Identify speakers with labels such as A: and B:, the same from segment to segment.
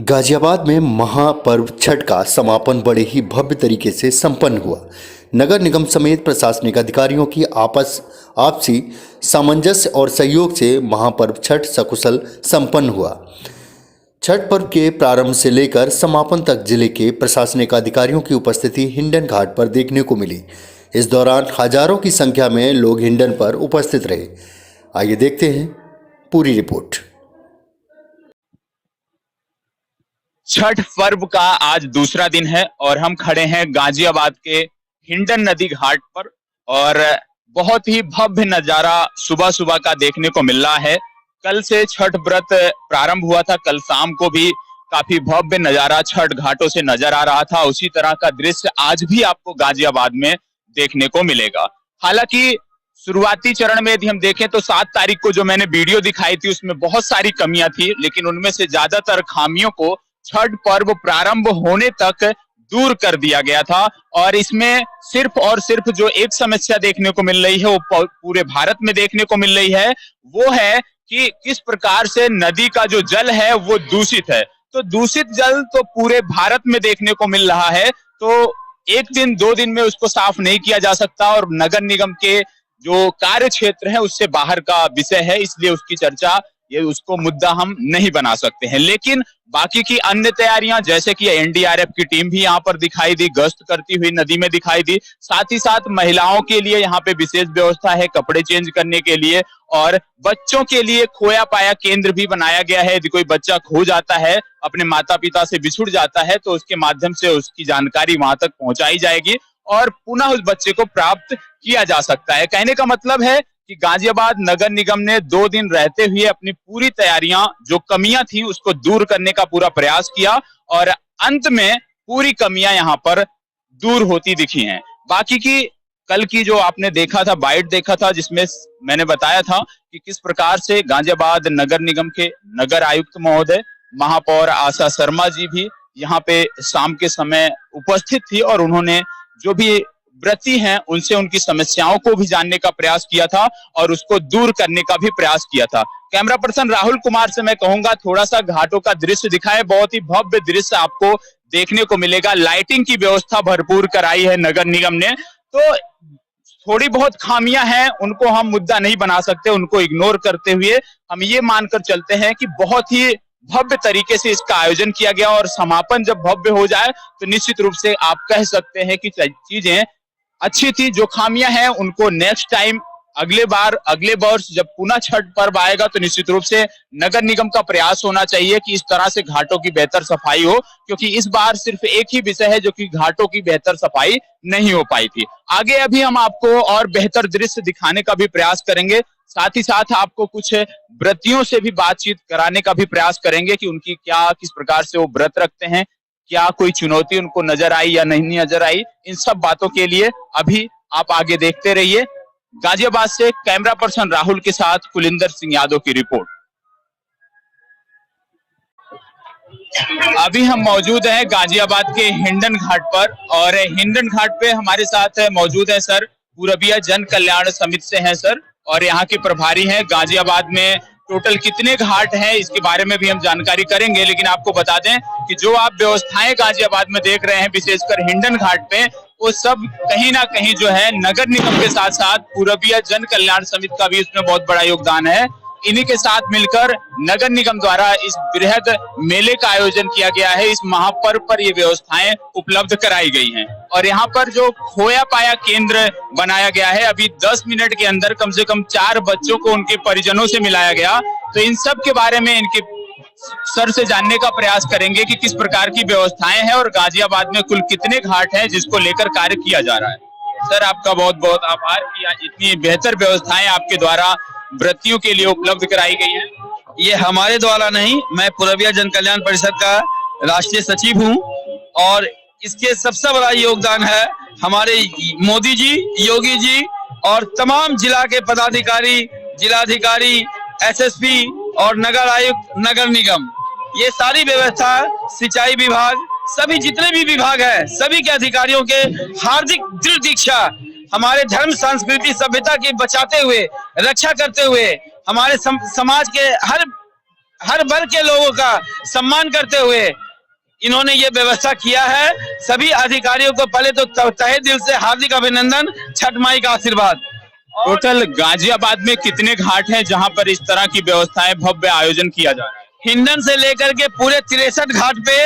A: गाजियाबाद में महापर्व छठ का समापन बड़े ही भव्य तरीके से संपन्न हुआ। नगर निगम समेत प्रशासनिक अधिकारियों की आपसी सामंजस्य और सहयोग से महापर्व छठ सकुशल संपन्न हुआ। छठ पर्व के प्रारंभ से लेकर समापन तक जिले के प्रशासनिक अधिकारियों की उपस्थिति हिंडन घाट पर देखने को मिली। इस दौरान हजारों की संख्या में लोग हिंडन पर उपस्थित रहे। आइए देखते हैं पूरी रिपोर्ट।
B: छठ पर्व का आज दूसरा दिन है और हम खड़े हैं गाजियाबाद के हिंडन नदी घाट पर और बहुत ही भव्य नजारा सुबह सुबह का देखने को मिल रहा है। कल से छठ व्रत प्रारंभ हुआ था, कल शाम को भी काफी भव्य नजारा छठ घाटों से नजर आ रहा था। उसी तरह का दृश्य आज भी आपको गाजियाबाद में देखने को मिलेगा। हालांकि शुरुआती चरण में यदि हम देखें तो 7 तारीख को जो मैंने वीडियो दिखाई थी उसमें बहुत सारी कमियां थी, लेकिन उनमें से ज्यादातर खामियों को छठ पर्व प्रारंभ होने तक दूर कर दिया गया था। और इसमें सिर्फ और सिर्फ जो एक समस्या देखने को मिल रही है वो पूरे भारत में देखने को मिल रही है, वो है कि किस प्रकार से नदी का जो जल है वो दूषित है। तो दूषित जल तो पूरे भारत में देखने को मिल रहा है, तो एक दिन 2 दिन में उसको साफ नहीं किया जा सकता और नगर निगम के जो कार्य क्षेत्र है उससे बाहर का विषय है, इसलिए उसकी चर्चा उसको मुद्दा हम नहीं बना सकते हैं। लेकिन बाकी की अन्य तैयारियां जैसे कि एनडीआरएफ की टीम भी यहाँ पर दिखाई दी, गश्त करती हुई नदी में दिखाई दी। साथ ही साथ महिलाओं के लिए यहाँ पे विशेष व्यवस्था है कपड़े चेंज करने के लिए, और बच्चों के लिए खोया पाया केंद्र भी बनाया गया है। यदि कोई बच्चा खो जाता है, अपने माता पिता से बिछुड़ जाता है, तो उसके माध्यम से उसकी जानकारी वहां तक पहुंचाई जाएगी और पुनः उस बच्चे को प्राप्त किया जा सकता है। कहने का मतलब है कि गाजियाबाद नगर निगम ने 2 दिन रहते हुए अपनी पूरी तैयारियां, जो कमियां थी उसको दूर करने का पूरा प्रयास किया और अंत में पूरी कमियां यहां पर दूर होती दिखी हैं। बाकी की कल की जो आपने देखा था, बाइट देखा था, जिसमें मैंने बताया था कि किस प्रकार से गाजियाबाद नगर निगम के नगर आयुक्त महोदय, महापौर आशा शर्मा जी भी यहाँ पे शाम के समय उपस्थित थी और उन्होंने जो भी व्रती हैं उनसे उनकी समस्याओं को भी जानने का प्रयास किया था और उसको दूर करने का भी प्रयास किया था। कैमरा पर्सन राहुल कुमार से मैं कहूंगा थोड़ा सा घाटों का दृश्य दिखाएं। बहुत ही भव्य दृश्य आपको देखने को मिलेगा। लाइटिंग की व्यवस्था भरपूर कराई है नगर निगम ने, तो थोड़ी बहुत खामियां हैं, उनको हम मुद्दा नहीं बना सकते। उनको इग्नोर करते हुए हम ये मानकर चलते हैं कि बहुत ही भव्य तरीके से इसका आयोजन किया गया और समापन जब भव्य हो जाए तो निश्चित रूप से आप कह सकते हैं कि चीजें अच्छी थी। जो खामियां हैं उनको नेक्स्ट टाइम अगले वर्ष जब पुनः छठ पर्व आएगा तो निश्चित रूप से नगर निगम का प्रयास होना चाहिए कि इस तरह से घाटों की बेहतर सफाई हो, क्योंकि इस बार सिर्फ एक ही विषय है जो कि घाटों की बेहतर सफाई नहीं हो पाई थी। आगे अभी हम आपको और बेहतर दृश्य दिखाने का भी प्रयास करेंगे, साथ ही साथ आपको कुछ व्रतियों से भी बातचीत कराने का भी प्रयास करेंगे कि उनकी किस प्रकार से वो व्रत रखते हैं, क्या कोई चुनौती उनको नजर आई या नहीं नजर आई। इन सब बातों के लिए अभी आप आगे देखते रहिए। गाजियाबाद से कैमरा पर्सन राहुल के साथ कुलिंदर सिंह यादव की रिपोर्ट। अभी हम मौजूद हैं गाजियाबाद के हिंडन घाट पर और हिंडन घाट पे हमारे साथ मौजूद है सर पूरबिया जन कल्याण समिति से हैं सर, और यहाँ के प्रभारी हैं। गाजियाबाद में टोटल कितने घाट हैं इसके बारे में भी हम जानकारी करेंगे, लेकिन आपको बता दें कि जो आप व्यवस्थाएं गाजियाबाद में देख रहे हैं विशेषकर हिंडन घाट पे, वो सब कहीं ना कहीं जो है नगर निगम के साथ साथ पूरबिया जन कल्याण समिति का भी इसमें बहुत बड़ा योगदान है। इन्हीं के साथ मिलकर नगर निगम द्वारा इस बृहद मेले का आयोजन किया गया है। इस महापर्व पर ये व्यवस्थाएं उपलब्ध कराई गई हैं और यहाँ पर जो खोया पाया केंद्र बनाया गया है, अभी 10 मिनट के अंदर कम से कम 4 बच्चों को उनके परिजनों से मिलाया गया। तो इन सब के बारे में इनके सर से जानने का प्रयास करेंगे कि किस प्रकार की व्यवस्थाएं हैं और गाजियाबाद में कुल कितने घाट हैं जिसको लेकर कार्य किया जा रहा है। सर आपका बहुत बहुत आभार कि इतनी बेहतर व्यवस्थाएं आपके द्वारा व्रतियों के लिए उपलब्ध कराई गई है।
C: ये हमारे द्वारा नहीं, मैं पूरबिया जन कल्याण परिषद का राष्ट्रीय सचिव हूँ और इसके सबसे बड़ा योगदान है हमारे मोदी जी, योगी जी और तमाम जिला के पदाधिकारी, जिलाधिकारी, एसएसपी और नगर आयुक्त, नगर निगम, ये सारी व्यवस्था, सिंचाई विभाग, सभी जितने भी विभाग है, सभी के अधिकारियों के हार्दिक दृढ़ दीक्षा हमारे धर्म, संस्कृति, सभ्यता की बचाते हुए, रक्षा करते हुए, हमारे समाज के हर वर्ग के लोगों का सम्मान करते हुए इन्होंने ये व्यवस्था किया है। सभी अधिकारियों को पहले तो तहे दिल से हार्दिक अभिनंदन, छठ माई का आशीर्वाद।
B: टोटल गाजियाबाद में कितने घाट हैं जहां पर इस तरह की व्यवस्थाएं भव्य आयोजन किया जा रहा है?
C: हिंडन से लेकर के पूरे 63 घाट पे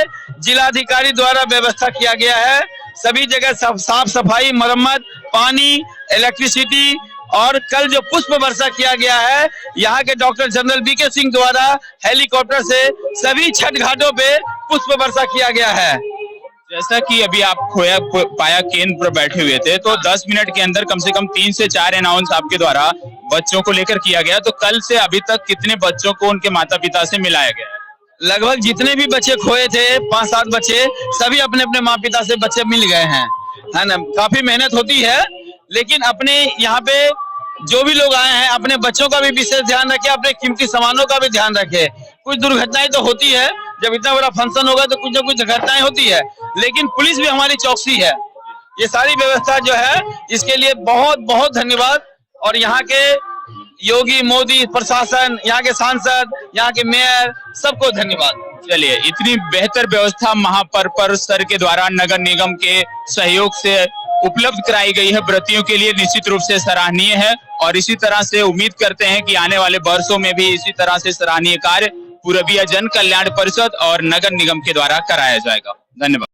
C: जिलाधिकारी द्वारा व्यवस्था किया गया है। सभी जगह साफ सफाई, मरम्मत, पानी, इलेक्ट्रिसिटी और कल जो पुष्प वर्षा किया गया है, यहाँ के डॉक्टर जनरल बीके सिंह द्वारा हेलीकॉप्टर से सभी छठ घाटों पे पुष्प वर्षा किया गया है।
B: जैसा कि अभी आप खोया पाया केंद्र पर बैठे हुए थे, तो 10 मिनट के अंदर कम से कम 3 से 4 अनाउंस आपके द्वारा बच्चों को लेकर किया गया। तो कल से अभी तक कितने बच्चों को उनके माता पिता से मिलाया गया है?
C: लगभग जितने भी बच्चे खोए थे, 5-7 बच्चे, सभी अपने अपने माँ पिता से बच्चे मिल गए हैं, है ना। काफी मेहनत होती है, लेकिन अपने यहाँ पे जो भी लोग आए हैं अपने बच्चों का भी विशेष ध्यान रखें, अपने कीमती सामानों का भी ध्यान रखें। कुछ दुर्घटनाएं तो होती है, जब इतना बड़ा फंक्शन होगा तो कुछ ना कुछ घटनाएं होती है, लेकिन पुलिस भी हमारी चौकसी है। ये सारी व्यवस्था जो है, इसके लिए बहुत बहुत धन्यवाद। और यहाँ के योगी, मोदी, प्रशासन, यहाँ के सांसद, यहाँ के मेयर, सबको धन्यवाद।
B: चलिए, इतनी बेहतर व्यवस्था महापर्व पर सर के द्वारा नगर निगम के सहयोग से उपलब्ध कराई गई है व्रतियों के लिए, निश्चित रूप से सराहनीय है। और इसी तरह से उम्मीद करते हैं कि आने वाले वर्षों में भी इसी तरह से सराहनीय कार्य पूरबिया जन कल्याण परिषद और नगर निगम के द्वारा कराया जाएगा। धन्यवाद।